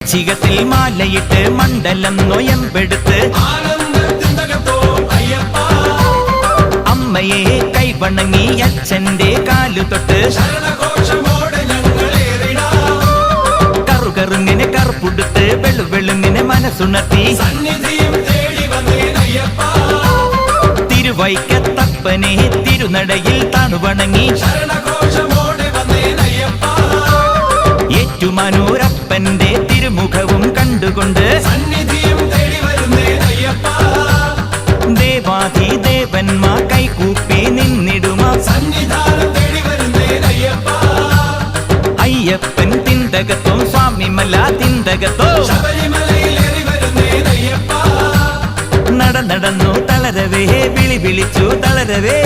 ചികത്തിൽ മാലയിട്ട് മണ്ഡലം നൊയമ്പെടുത്ത് അമ്മയെ കൈവണങ്ങി അച്ഛന്റെ കാലു തൊട്ട് കറുകറുങ്ങിനെ കറുപ്പുടുത്ത് വെളുവെളുങ്ങിനെ മനസ്സുണർത്തി തിരുവൈക്കത്തപ്പനെ തിരുനടയിൽ താണുവണങ്ങി ഏറ്റുമാനൂരപ്പന്റെ തിരുമുഖവും കണ്ടുകൊണ്ട് ദേവാധിദേവന്മാർ കൈകൂപ്പി നിന്നിടുമാ അയ്യപ്പൻ തിന്തകത്തോ സ്വാമിമല തിന്തകത്തോ നടന്നു തളരവേ വിളി വിളിച്ചു തളരവേ